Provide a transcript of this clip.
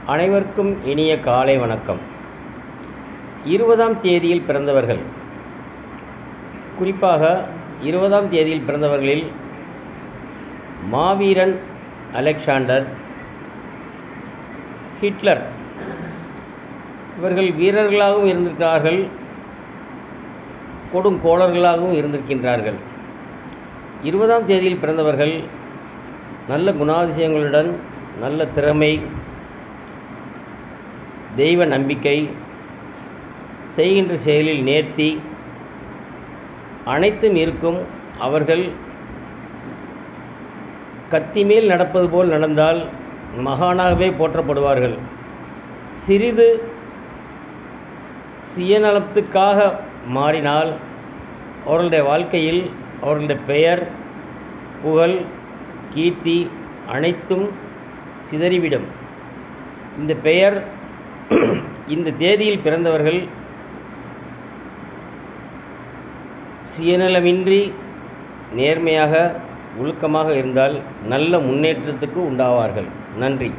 அனைவருக்கும் இனிய காலை வணக்கம். 20ஆம் தேதியில் பிறந்தவர்கள், குறிப்பாக 20ஆம் தேதியில் பிறந்தவர்களில் மாவீரன் அலெக்சாண்டர், ஹிட்லர் இவர்கள் வீரர்களாகவும் இருந்திருக்கிறார்கள், கொடுங்கோளர்களாகவும் இருந்திருக்கின்றார்கள். 20ஆம் தேதியில் பிறந்தவர்கள் நல்ல குணாதிசயங்களுடன், நல்ல திறமை, தெய்வ நம்பிக்கை, செய்கின்ற செயலில் நேர்த்தி அனைத்தும் இருக்கும். அவர்கள் கத்தி மேல் நடப்பது போல் நடந்தால் மகானாகவே போற்றப்படுவார்கள். சிறிது சுயநலத்துக்காக மாறினால் அவர்களுடைய வாழ்க்கையில் அவர்களுடைய பெயர், புகழ், கீர்த்தி அனைத்தும் சிதறிவிடும். இந்த பெயர், இந்த தேதியில் பிறந்தவர்கள் சுயநலமின்றி நேர்மையாக ஒழுக்கமாக இருந்தால் நல்ல முன்னேற்றத்துக்கு உண்டாவார்கள். நன்றி.